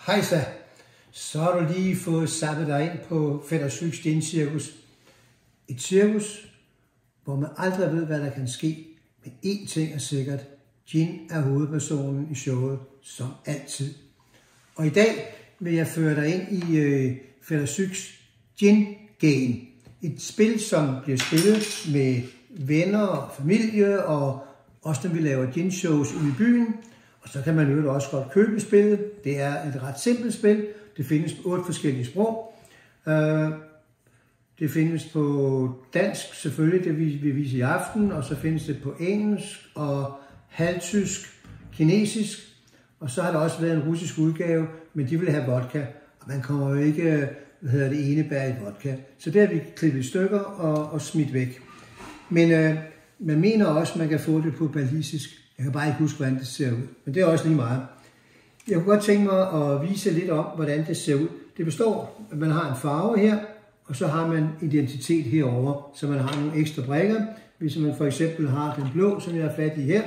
Hejsa, så har du lige fået sappet dig ind på Fætter Syks Gin-cirkus. Et cirkus, hvor man aldrig ved, hvad der kan ske. Men én ting er sikkert. Gin er hovedpersonen i showet, som altid. Og i dag vil jeg føre dig ind i Fætter Syks Gin-game. Et spil, som bliver spillet med venner og familie, og også når vi laver gin-shows ude i byen. Og så kan man jo også godt købe spillet. Det er et ret simpelt spil. Det findes på 8 forskellige sprog. Det findes på dansk selvfølgelig, det vi viser i aften, og så findes det på engelsk og halvtysk, kinesisk, og så har der også været en russisk udgave, men de vil have vodka, og man kommer jo ikke, det enebær i vodka. Så det har vi klippet i stykker og smidt væk. Men man mener også, at man kan få det på balisisk. Jeg kan bare ikke huske, hvordan det ser ud, men det er også lige meget. Jeg kunne godt tænke mig at vise lidt om, hvordan det ser ud. Det består, at man har en farve her, og så har man identitet herover, så man har nogle ekstra brikker. Hvis man for eksempel har den blå, som jeg har fat i her,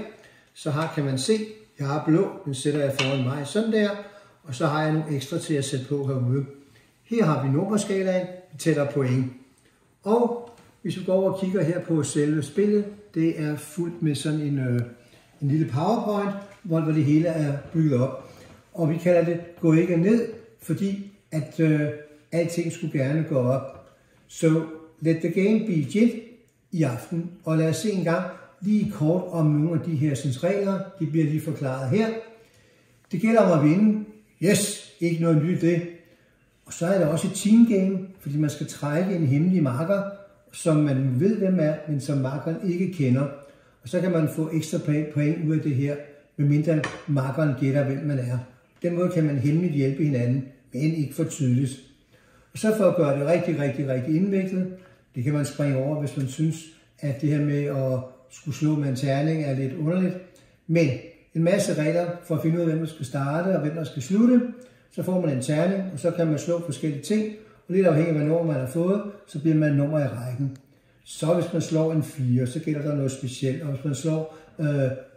så kan man se, jeg har blå, den sætter jeg foran mig sådan der, og så har jeg nogle ekstra til at sætte på herude. Her har vi nummerskalaen, vi tæller point. Og hvis vi går over og kigger her på selve spillet, det er fuldt med sådan en lille PowerPoint, hvor det hele er bygget op. Og vi kalder det gå ikke ned, fordi at alting skulle gerne gå op. So let the game be gin i aften. Og lad os se en gang lige kort om nogle af de her regler. De bliver lige forklaret her. Det gælder om at vinde. Yes, ikke noget nyt det. Og så er der også et team game, fordi man skal trække en hemmelig marker, som man ved hvem er, men som markeren ikke kender. Og så kan man få ekstra point ud af det her, medmindre markeren gætter, hvem man er. Den måde kan man hemmeligt hjælpe hinanden, men ikke for tydeligt. Og så for at gøre det rigtig indviklet, det kan man springe over, hvis man synes, at det her med at skulle slå med en terning er lidt underligt. Men en masse regler for at finde ud af, hvem der skal starte og hvem der skal slutte. Så får man en terning, og så kan man slå forskellige ting. Og lidt afhængig af, hvad nummer man har fået, så bliver man nummer i rækken. Så hvis man slår en 4, så gælder der noget specielt. Og hvis man slår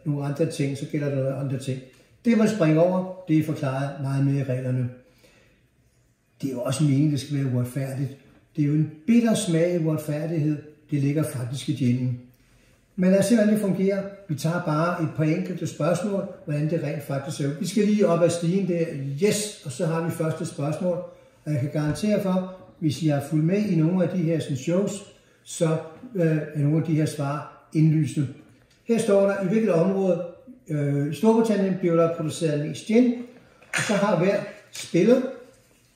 nogle andre ting, så gælder der noget andre ting. Det man springer over, det er forklaret meget mere i reglerne. Det er jo også meningen, det skal være uretfærdigt. Det er jo en bitter smag i uretfærdighed. Det ligger faktisk i ginen. Men lad os se, hvordan det fungerer. Vi tager bare et par enkelte spørgsmål, hvordan det rent faktisk ser ud. Vi skal lige op ad stigen der. Yes! Og så har vi første spørgsmål. Og jeg kan garantere for, hvis I har fulgt med i nogle af de her shows, så er nogle af de her svar indlysende. Her står der, i hvilket område i Storbritannien bliver der produceret mest gin. Og så har hver spiller,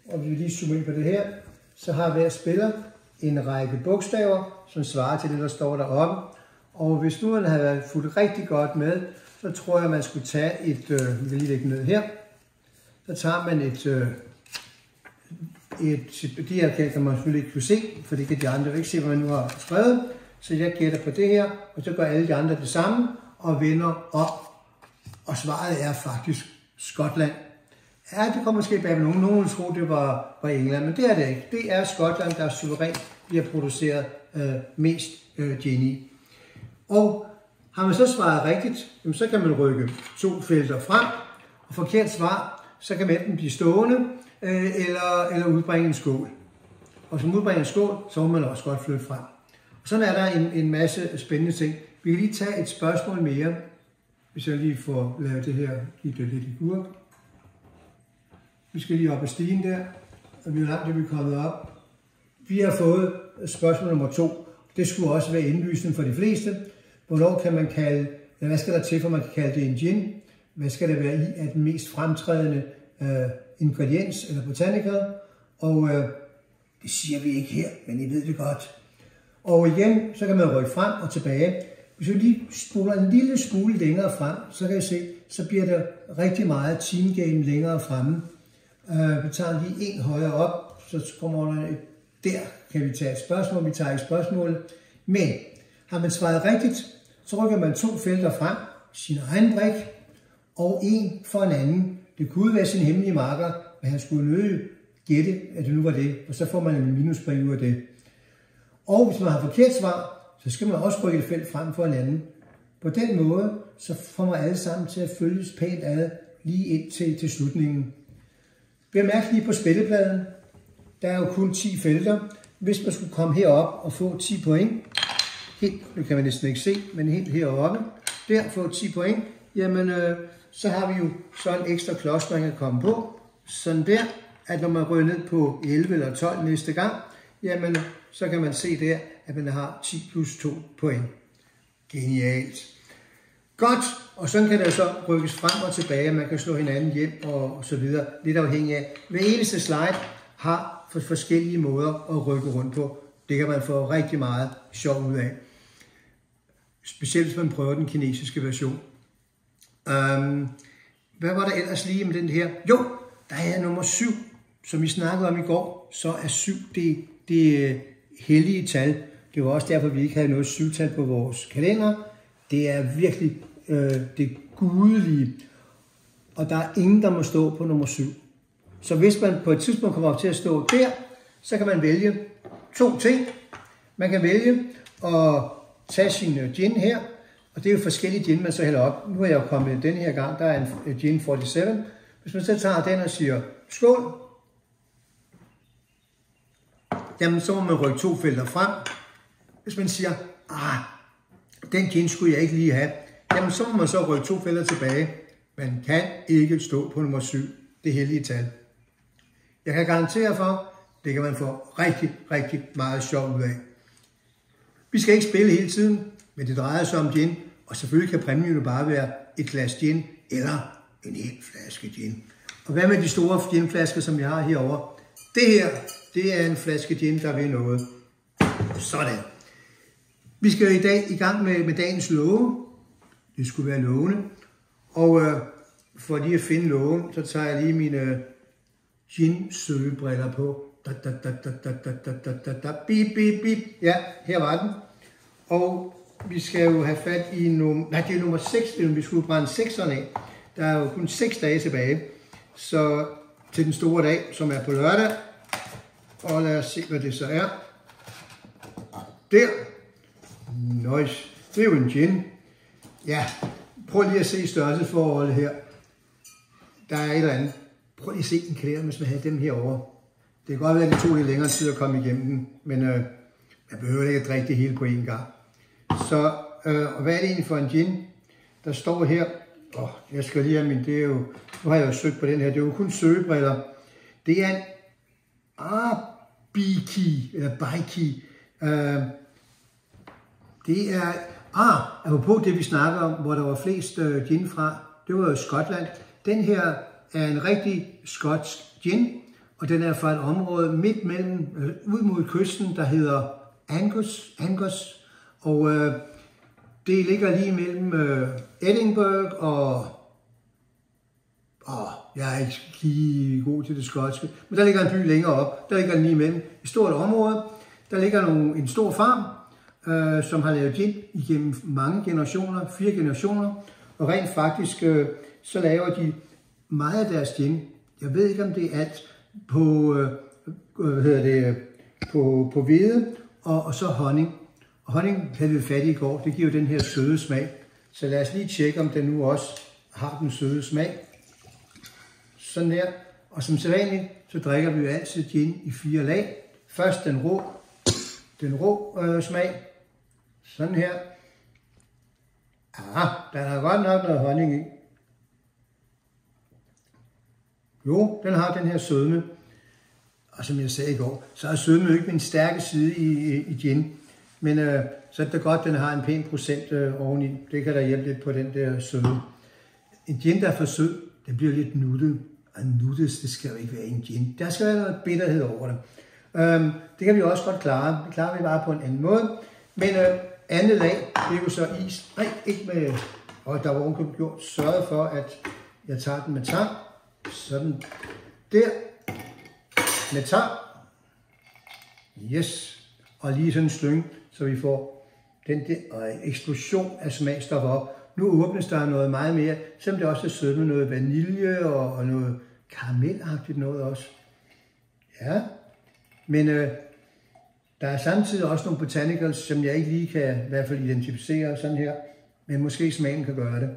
og vi vil lige zoome ind på det her, så har hver spiller en række bogstaver, som svarer til det, der står deroppe. Og hvis nu man havde fulgt rigtig godt med, så tror jeg, man skulle tage vi vil lige lægge ned her. Så tager man de her kan man selvfølgelig ikke kunne se, for det kan de andre ikke se, hvad man nu har skrevet. Så jeg gætter på det her, og så gør alle de andre det samme, og vender op. Og svaret er faktisk Skotland. Ja, det kommer måske bag nogen. Nogen ville tro, det var England, men det er det ikke. Det er Skotland, der suverænt bliver produceret mest gin i. Og har man så svaret rigtigt, så kan man rykke 2 felter frem. Og forkert svar, så kan man enten blive stående, eller udbringe en skål. Og som udbringer en skål, så må man også godt flytte frem. Og sådan er der en masse spændende ting. Vi kan lige tage et spørgsmål mere, hvis jeg lige får lavet det her, give det lidt i gurk. Vi skal lige op ad stigen der, og vi er langt, det vi er kommet op. Vi har fået spørgsmål nummer 2. Det skulle også være indlysende for de fleste. Hvornår kan man kalde, hvad skal der til, for man kan kalde det en gin? Hvad skal det være i af den mest fremtrædende ingrediens eller botanica? Og det siger vi ikke her, men I ved det godt. Og igen, så kan man rykke frem og tilbage. Hvis vi lige spoler en lille smule længere frem, så kan I se, så bliver der rigtig meget team game længere fremme. Vi tager lige en højere op, så kommer der der kan vi tage et spørgsmål, vi tager ikke spørgsmålet. Men har man svaret rigtigt, så rykker man 2 felter frem, sin egen brik, og en for en anden. Det kunne være sin hemmelige marker, men han skulle nødig gætte, at det nu var det, og så får man en minuspoint ud af det. Og hvis man har forkert svar, så skal man også rykke et felt frem for en anden. På den måde, så får man alle sammen til at følges pænt ad, lige ind til slutningen. Bemærk lige på spillepladen, der er jo kun 10 felter. Hvis man skulle komme herop og få 10 point, helt, det kan man næsten ikke se, men helt heroppe, der få 10 point, jamen så har vi jo så en ekstra klods, man kan komme på. Sådan der, at når man ryger ned på 11 eller 12 næste gang, jamen så kan man se der, at man har 10 plus 2 point. Genialt. Godt, og sådan kan der så rykkes frem og tilbage, man kan slå hinanden hjem og så videre, lidt afhængig af. Hver eneste slide har forskellige måder at rykke rundt på. Det kan man få rigtig meget sjov ud af. Specielt hvis man prøver den kinesiske version. Hvad var der ellers lige med den her? Jo, der er nummer 7, som vi snakkede om i går. Så er 7 det hellige tal. Det var også derfor, vi ikke havde noget 7-tal på vores kalender. Det er virkelig det gudelige. Og der er ingen, der må stå på nummer 7. Så hvis man på et tidspunkt kommer op til at stå der, så kan man vælge 2 ting. Man kan vælge at tage sin gin her, og det er jo forskellige gin, man så hælder op. Nu er jeg jo kommet den her gang, der er en gin 47. Hvis man så tager den og siger skål, jamen så må man rykke 2 felter frem. Hvis man siger, den gin skulle jeg ikke lige have, jamen så må man så rykke 2 felter tilbage. Man kan ikke stå på nummer 7, det hellige tal. Jeg kan garantere for, det kan man få rigtig, rigtig meget sjov ud af. Vi skal ikke spille hele tiden, men det drejer sig om gin, og selvfølgelig kan præmien jo bare være et glas gin eller en hel flaske gin. Og hvad med de store ginflasker, som jeg har herovre? Det her, det er en flaske gin, der vil noget. Sådan. Vi skal i dag i gang med dagens love. Det skulle være lovene. Og for lige at finde loven, så tager jeg lige mine gin-søgebriller på. Bip, bip, bip. Ja, her var den. Og vi skal jo have fat i det er nummer 6, vi skulle brænde 6'erne af. Der er jo kun 6 dage tilbage. Så til den store dag, som er på lørdag. Og lad os se, hvad det så er. Der. Nice. Det er jo en gin. Ja, prøv lige at se størrelsesforholdet her. Der er et eller andet. Prøv lige at se en klæder, hvis man har dem herovre. Det kan godt være, at det tog lidt længere tid at komme igennem den, men man behøver ikke at drikke det hele på én gang. Så og hvad er det egentlig for en gin? Der står her, jeg skal lige have min, det er jo, nu har jeg jo søgt på den her, det er jo kun søgebriller. Det er en Biki, eller Biki. Det er, apropos det vi snakker om, hvor der var flest gin fra, det var jo Skotland. Den her er en rigtig skotsk gin, og den er fra et område midt mellem, ud mod kysten, der hedder Angus, og det ligger lige mellem Edinburgh og jeg er ikke lige god til det skotske, men der ligger en by længere op, der ligger den lige imellem et stort område, der ligger en stor farm, som har lavet gin igennem mange generationer, 4 generationer, og rent faktisk så laver de meget af deres gin. Jeg ved ikke om det er alt på på hvede og så honning. Og honning havde vi fat i går, det giver jo den her søde smag. Så lad os lige tjekke, om den nu også har den søde smag. Sådan der. Og som sædvanligt, så drikker vi jo altid gin i 4 lag. Først den rå smag. Sådan her. Der er godt nok noget honning i. Jo, den har den her sødme. Og som jeg sagde i går, så er sødme jo ikke min stærke side i gin. Men så er det godt, at den har en pæn procent oveni. Det kan der hjælpe lidt på den der søde. En gin, der er for sød, det bliver lidt nuttet. Og nuttet, det skal jo ikke være en gin. Der skal være noget bitterhed over det. Det kan vi også godt klare. Det klarer vi bare på en anden måde. Men andet lag, det er jo så is. Nej, ikke med... Og der var ovenkøbet gjort. Sørg for, at jeg tager den med tang. Sådan der. Med tang. Yes. Og lige sådan en slynge, så vi får den der eksplosion af smagstoffer op. Nu åbnes der noget meget mere, selvom det også er sødt med noget vanilje og noget karamelagtigt noget også. Ja, men der er samtidig også nogle botanicals, som jeg ikke lige kan i hvert fald identificere sådan her, men måske smagen kan gøre det.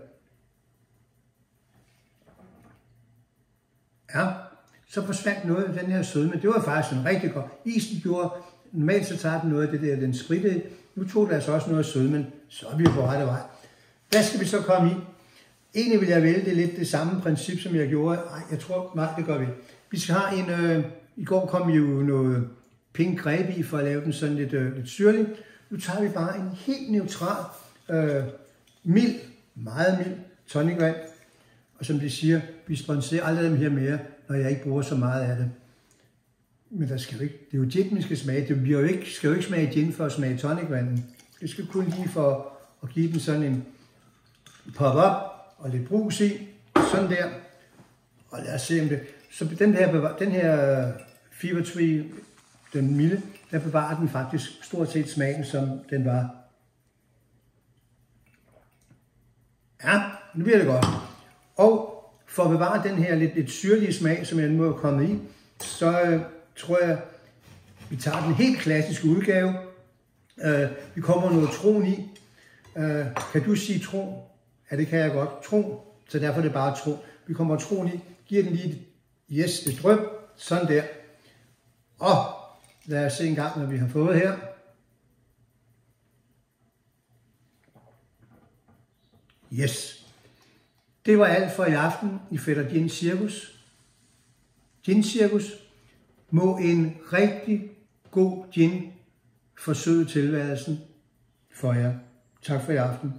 Ja, så forsvandt noget af den her sødme. Det var faktisk en rigtig godt. Isen gjorde, normalt så tager den noget af det der, den sprittede. Nu tog det altså også noget af sødmen, så er vi jo på rette vej. Hvad skal vi så komme i? Egentlig vil jeg vælge det lidt det samme princip, som jeg gjorde. Nej, det gør vi. Vi skal have en, i går kom jo noget pink greb i, for at lave den sådan lidt syrlig. Nu tager vi bare en helt neutral, mild, meget mild tonicvand. Og som de siger, vi sponsorerer aldrig dem her mere, når jeg ikke bruger så meget af det. Men der skal jo ikke, det er jo gin, man skal smage. Det bliver jo ikke, skal jo ikke smage gin for at smage tonicvanden. Det skal kun lige for at give den sådan en pop-up og lidt brus i. Sådan der. Og lad os se om det. Så den her Fever Tree, den milde, der bevarer den faktisk stort set smagen, som den var. Ja, nu bliver det godt. Og for at bevare den her lidt syrlige smag, som jeg nu er kommet i, så tror jeg, vi tager den helt klassiske udgave. Vi kommer noget tron i. Kan du sige tron? Ja, det kan jeg godt. Tron. Så derfor er det bare tron. Vi kommer tron i. Giver den lige et drøb. Sådan der. Og lad os se en gang, hvad vi har fået her. Yes. Det var alt for i aften i Fætter Gin Cirkus. Gin Cirkus. Må en rigtig god gin forsøge tilværelsen for jer. Tak for i aften.